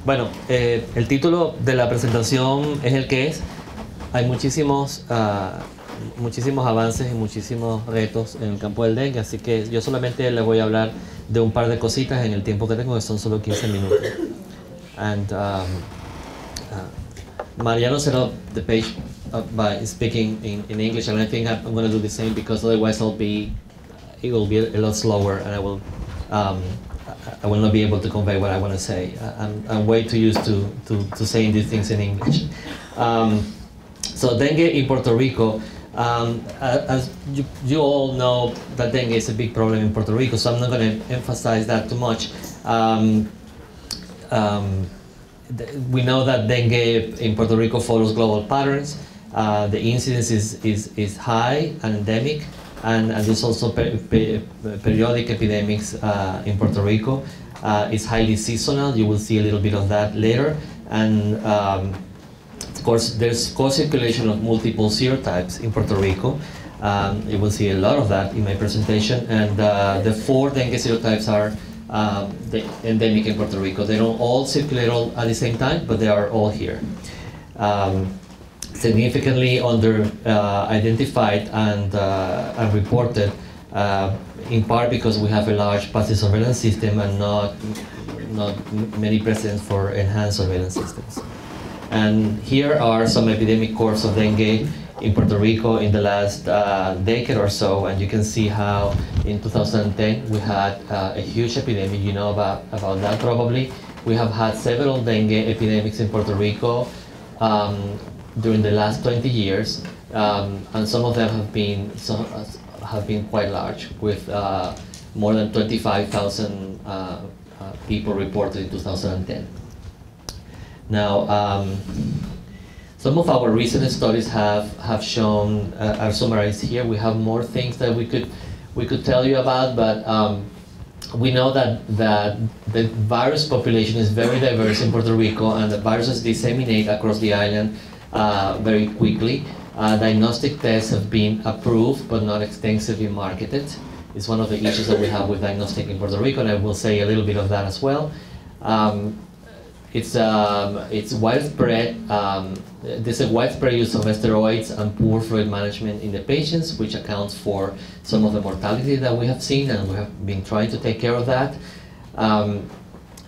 Bueno, el título de la presentación es el que es. Hay muchísimos avances y muchísimos retos en el campo del dengue, así que yo solamente le voy a hablar de un par de cositas en el tiempo que tengo, que son solo 15 minutos. And Mariano set up the page by speaking in English, and I think I'm going to do the same because otherwise it will be a lot slower, and I will not be able to convey what I want to say. I'm way too used to saying these things in English. So dengue in Puerto Rico, as you all know, that dengue is a big problem in Puerto Rico, so I'm not going to emphasize that too much. We know that dengue in Puerto Rico follows global patterns. The incidence is high and endemic, and there's also periodic epidemics in Puerto Rico. It's highly seasonal. You will see a little bit of that later. And of course, there's co-circulation of multiple serotypes in Puerto Rico. You will see a lot of that in my presentation. And the 4 dengue serotypes are endemic in Puerto Rico. They don't all circulate all at the same time, but they are all here. Significantly under identified and reported, in part because we have a large passive surveillance system and not many precedents for enhanced surveillance systems. And here are some epidemic curves of dengue in Puerto Rico in the last decade or so, and you can see how in 2010 we had a huge epidemic. You know about that probably. We have had several dengue epidemics in Puerto Rico during the last 20 years, and some of them have been quite large, with more than 25,000 people reported in 2010. Now, some of our recent studies have shown, are summarized here. We have more things that we could tell you about, but we know that the virus population is very diverse in Puerto Rico, and the viruses disseminate across the island very quickly. Diagnostic tests have been approved but not extensively marketed. It's one of the issues that we have with diagnostic in Puerto Rico, and I will say a little bit of that as well. It's widespread. There's a widespread use of steroids and poor fluid management in the patients, which accounts for some of the mortality that we have seen, and we have been trying to take care of that.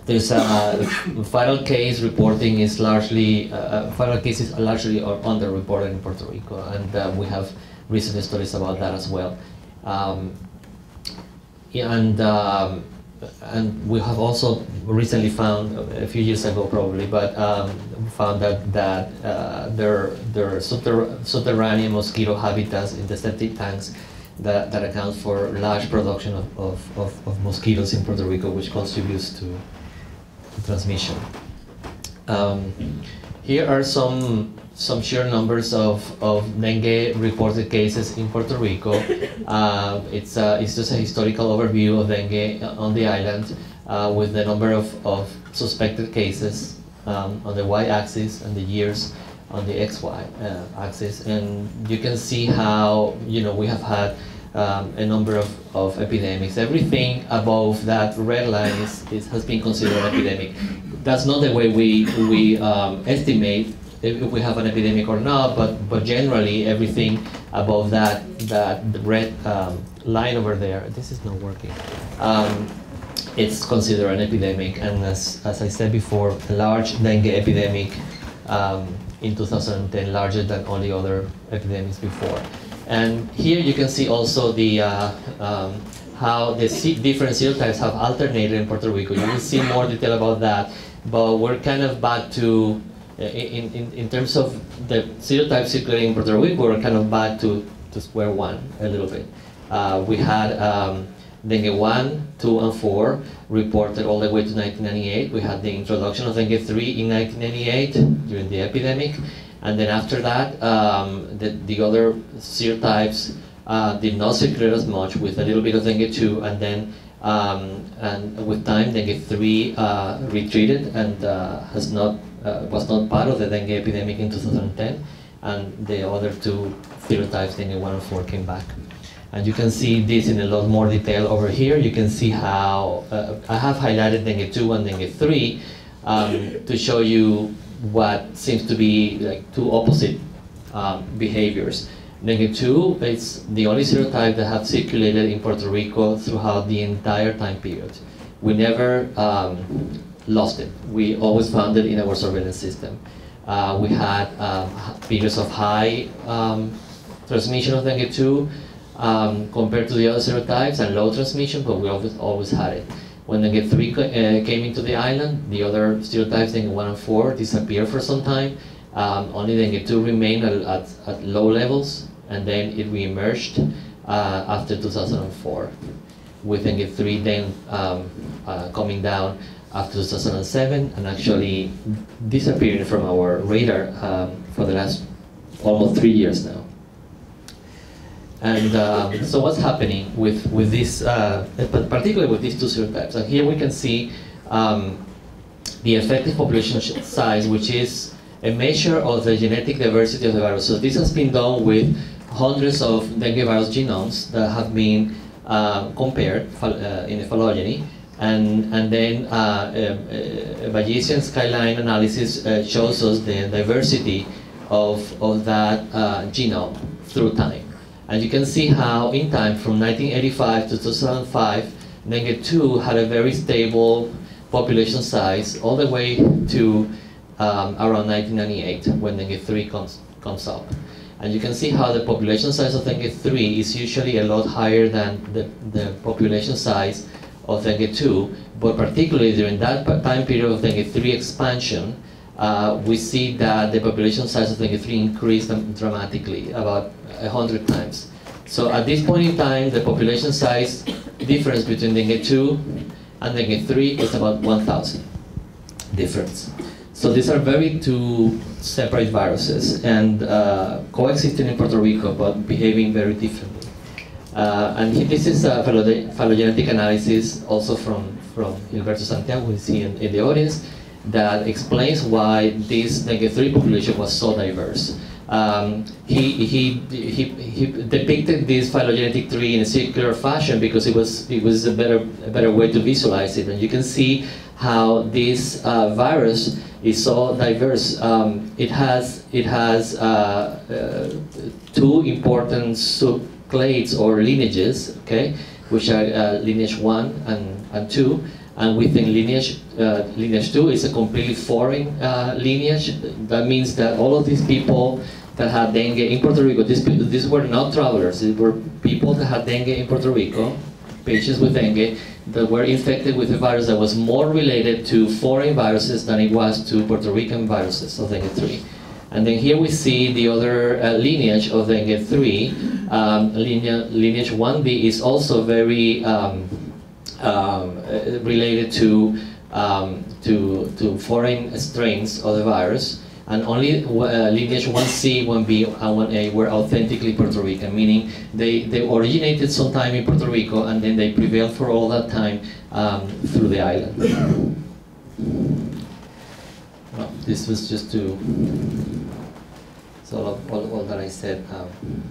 There's viral case reporting is largely viral cases are largely underreported in Puerto Rico, and we have recent studies about that as well. And we have also recently found, a few years ago probably, but found that there are subterranean mosquito habitats in the septic tanks that account for large production of mosquitoes in Puerto Rico, which contributes to transmission. Here are some sheer numbers of dengue reported cases in Puerto Rico. It's just a historical overview of dengue on the island, with the number of suspected cases on the y-axis and the years on the xy axis, and you can see how we have had a number of epidemics. Everything above that red line has been considered an epidemic. That's not the way we estimate if we have an epidemic or not, but generally everything above that red line over there, this is not working, it's considered an epidemic. And as I said before, a large dengue epidemic in 2010, larger than all the other epidemics before. And here you can see also the how the different serotypes have alternated in Puerto Rico. You will see more detail about that, but we're kind of back to, in terms of the serotypes circulating in Puerto Rico, we're kind of back to square one a little bit. We had dengue 1, 2, and 4 reported all the way to 1998. We had the introduction of dengue 3 in 1998 during the epidemic. And then after that, the other serotypes did not circulate as much, with a little bit of dengue 2, and then and with time dengue 3 retreated and was not part of the dengue epidemic in 2010, and the other 2 serotypes, dengue 1 and 4, came back. And you can see this in a lot more detail over here. You can see how I have highlighted dengue 2 and dengue 3. to show you what seems to be like two opposite behaviors. Dengue 2 is the only serotype that have circulated in Puerto Rico throughout the entire time period. We never lost it. We always found it in our surveillance system. We had periods of high transmission of Dengue 2 compared to the other serotypes, and low transmission, but we always had it. When Dengue 3 came into the island, the other serotypes, Dengue 1 and 4, disappeared for some time. Only Dengue 2 remained at low levels, and then it re-emerged after 2004, with Dengue 3 then coming down after 2007 and actually disappearing from our radar for the last almost 3 years now. And so what's happening with this, particularly with these two serotypes? And here we can see the effective population size, which is a measure of the genetic diversity of the virus. So this has been done with hundreds of dengue virus genomes that have been compared in the phylogeny, and then a Bayesian skyline analysis shows us the diversity of that genome through time. And you can see how in time, from 1985 to 2005, Dengue 2 had a very stable population size all the way to around 1998, when Dengue 3 comes up. And you can see how the population size of Dengue 3 is usually a lot higher than the population size of Dengue 2, but particularly during that time period of Dengue 3 expansion, we see that the population size of Dengue 3 increased dramatically, about 100 times. So at this point in time, the population size difference between Dengue 2 and Dengue 3 is about 1,000 difference. So these are very two separate viruses, and coexisting in Puerto Rico, but behaving very differently. And this is a phylogenetic analysis also from Gilberto Santiago, we see in the audience, that explains why this Dengue 3 population was so diverse. He depicted this phylogenetic tree in a circular fashion because it was a better way to visualize it, and you can see how this virus is so diverse. It has two important subclades or lineages, okay, which are lineage 1 and 2. And within lineage 2 is a completely foreign lineage. That means that all of these people that had dengue in Puerto Rico, these were not travelers. These were people that had dengue in Puerto Rico, patients with dengue, that were infected with a virus that was more related to foreign viruses than it was to Puerto Rican viruses of Dengue 3. And then here we see the other lineage of Dengue 3. Lineage 1B is also very related to foreign strains of the virus, and only lineage 1C, 1B, and 1A were authentically Puerto Rican, meaning they originated sometime in Puerto Rico and then they prevailed for all that time through the island. Well, this was just to sort of all that I said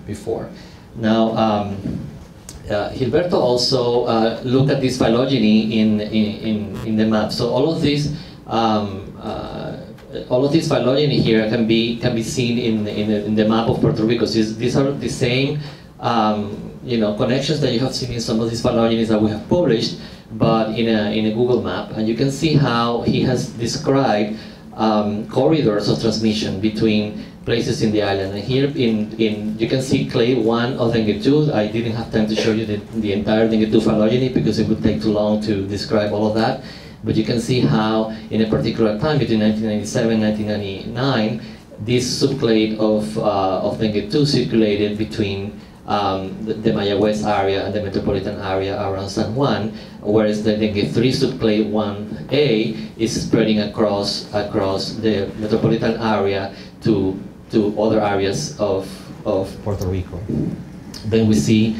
before. Now, Gilberto also looked at this phylogeny in the map. So all of this phylogeny here can be seen in the map of Puerto Rico. So these are the same connections that you have seen in some of these phylogenies that we have published, but in a Google map. And you can see how he has described corridors of transmission between places in the island. And here you can see clade 1 of Dengue 2. I didn't have time to show you the entire Dengue 2 phylogeny because it would take too long to describe all of that. But you can see how in a particular time between 1997 and 1999, this subclade of Dengue 2 circulated between the Mayagüez area and the metropolitan area around San Juan, whereas the Dengue 3 subclade 1A is spreading across the metropolitan area to other areas of Puerto Rico. Then we see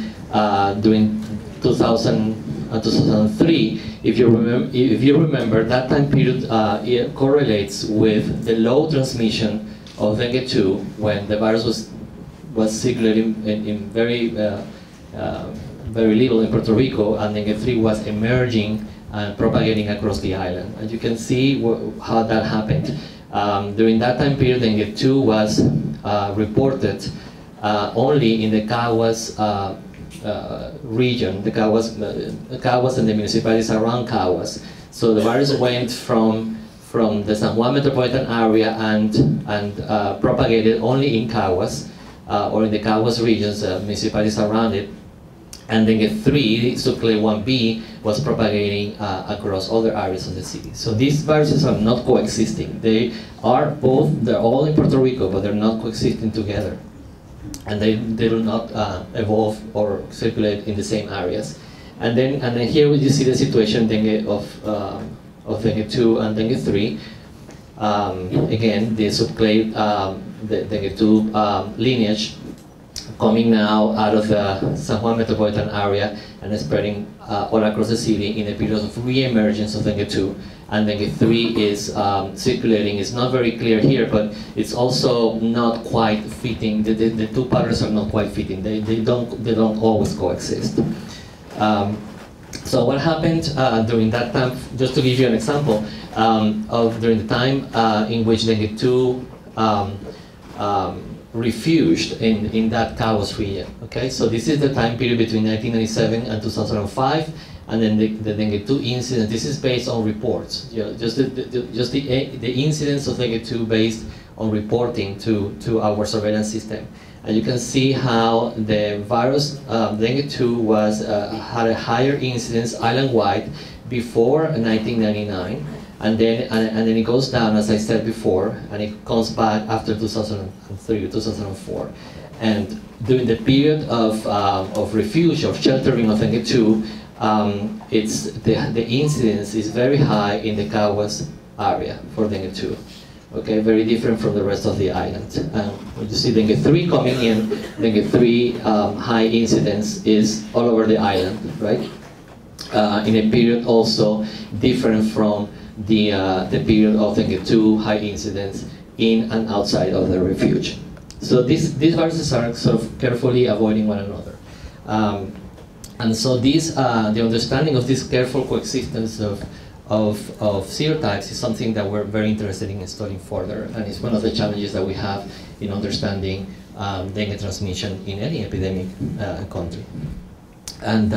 during 2000 and 2003, if you remember, that time period it correlates with the low transmission of Dengue 2 when the virus was circulating in very very little in Puerto Rico, and dengue 3 was emerging and propagating across the island. And you can see how that happened. During that time period, dengue 2 was reported only in the Caguas region, the Caguas and the municipalities around Caguas. So the virus went from the San Juan metropolitan area and propagated only in Caguas, or in the Caguas regions, municipalities around it. And dengue 3, subclade 1b, was propagating across other areas of the city. So these viruses are not coexisting. They're all in Puerto Rico, but they're not coexisting together. And they do not evolve or circulate in the same areas. And then here you see the situation dengue of dengue 2 and dengue 3. Again, the subclade the dengue 2 lineage coming now out of the San Juan metropolitan area and spreading all across the city in a period of re-emergence of dengue 2. And dengue 3 is circulating. It's not very clear here, but it's also not quite fitting. The two patterns are not quite fitting. They don't always coexist. So what happened during that time, just to give you an example, during the time in which dengue 2 refuged in that Caguas region. Okay, so this is the time period between 1997 and 2005, and then the dengue 2 incident. This is based on reports. You know, just the incidence of dengue 2 based on reporting to our surveillance system. And you can see how the virus dengue 2 had a higher incidence island-wide before 1999. And then it goes down, as I said before, and it comes back after 2003 or 2004. And during the period of refuge, of sheltering of dengue 2, the incidence is very high in the Caguas area for dengue 2. Okay, very different from the rest of the island. When you see dengue 3 coming in, dengue 3 high incidence is all over the island, right? In a period also different from the period of dengue 2 high incidence in and outside of the refuge. So these viruses are sort of carefully avoiding one another. And so the understanding of this careful coexistence of serotypes is something that we're very interested in studying further, and it's one of the challenges that we have in understanding dengue transmission in any epidemic country. And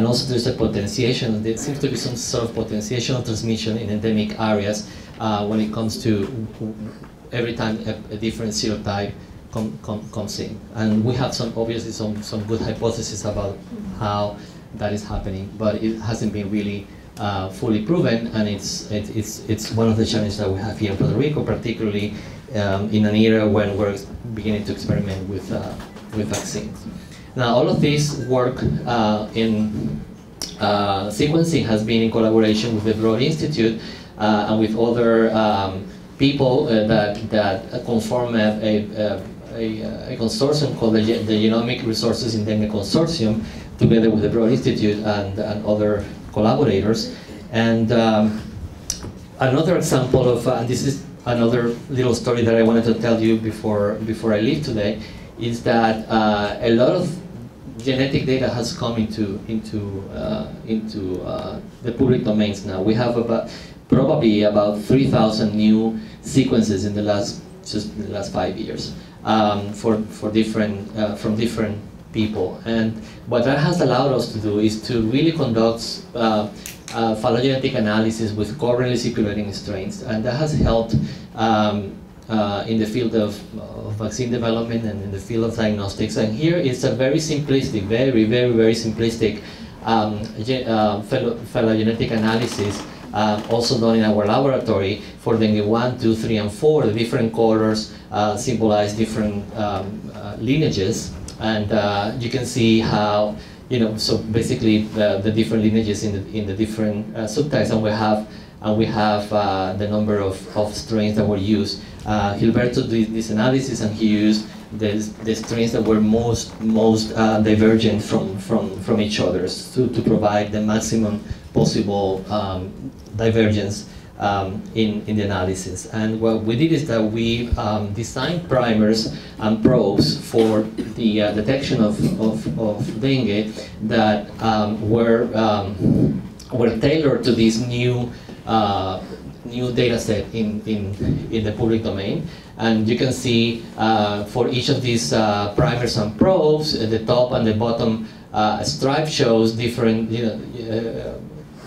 also there's a potentiation. There seems to be some sort of potentiation of transmission in endemic areas when it comes to every time a different serotype comes in. And we have obviously some good hypotheses about how that is happening, but it hasn't been really fully proven, and it's one of the challenges that we have here in Puerto Rico, particularly in an era when we're beginning to experiment with vaccines. Now, all of this work in sequencing has been in collaboration with the Broad Institute and with other people that conform a consortium called the Genomic Resources in Dengue Consortium, together with the Broad Institute and other collaborators. And another example of, and this is another little story that I wanted to tell you before I leave today, is that a lot of genetic data has come into the public domains now. We have probably about 3,000 new sequences in the last 5 years from different people. And what that has allowed us to do is to really conduct phylogenetic analysis with currently circulating strains, and that has helped in the field of vaccine development and in the field of diagnostics. And here it's a very simplistic, very simplistic phylogenetic analysis, also done in our laboratory for dengue 1, 2, 3, and 4. The different colors symbolize different lineages, and you can see how, so basically the different lineages in the different subtypes, and we have the number of strains that were used. Gilberto did this analysis, and he used the strains that were most divergent from each other to provide the maximum possible divergence in the analysis. And what we did is that we designed primers and probes for the detection of dengue that were tailored to this new data set in the public domain. And you can see for each of these primers and probes, the top and the bottom stripe shows different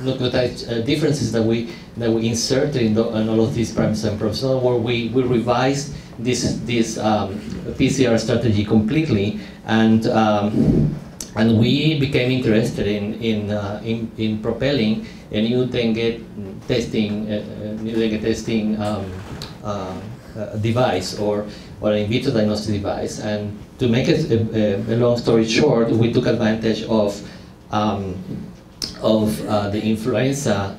nucleotide differences that we inserted in all of these primers and probes. So where we revised this PCR strategy completely, and we became interested in propelling a new dengue testing device or an in vitro diagnostic device. And to make it a long story short, we took advantage of the influenza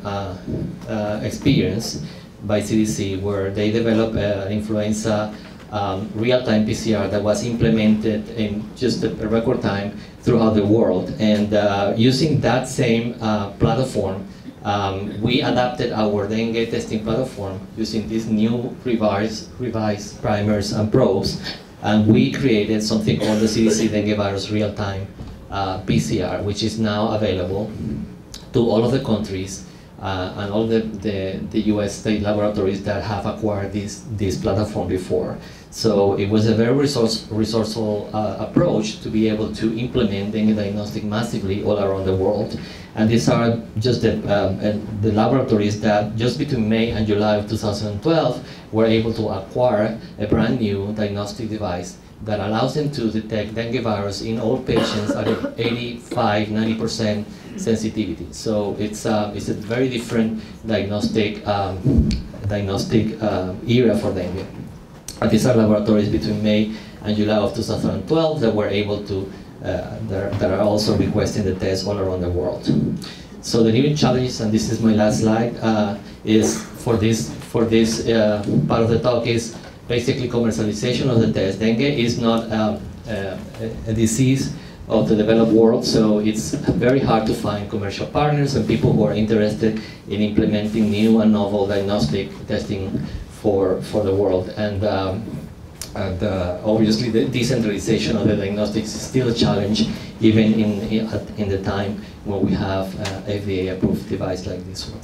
experience by CDC, where they developed an influenza real-time PCR that was implemented in just a record time throughout the world. And using that same platform, we adapted our dengue testing platform using these new revised primers and probes, and we created something called the CDC dengue virus real-time PCR, which is now available to all of the countries and all the US state laboratories that have acquired this platform before. So it was a very resourceful approach to be able to implement dengue diagnostic massively all around the world. And these are just the laboratories that just between May and July of 2012 were able to acquire a brand new diagnostic device that allows them to detect dengue virus in all patients at 85–90% sensitivity. So it's a very different diagnostic era for dengue. And these are laboratories between May and July of 2012 that were able to that are also requesting the test all around the world. So the new challenges, and this is my last slide, is for this part of the talk is basically commercialization of the test. Dengue is not a disease of the developed world, so it's very hard to find commercial partners and people who are interested in implementing new and novel diagnostic testing for the world. And obviously the decentralization of the diagnostics is still a challenge, even in the time when we have FDA-approved device like this one.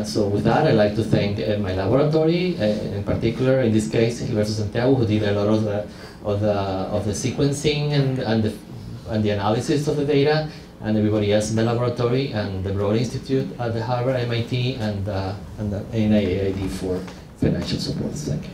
So with that, I'd like to thank my laboratory, in particular, in this case, Gilberto Santiago, who did a lot of the sequencing and the analysis of the data, and everybody else in the laboratory, and the Broad Institute at the Harvard, MIT, and the NIAID for financial support. Thank you.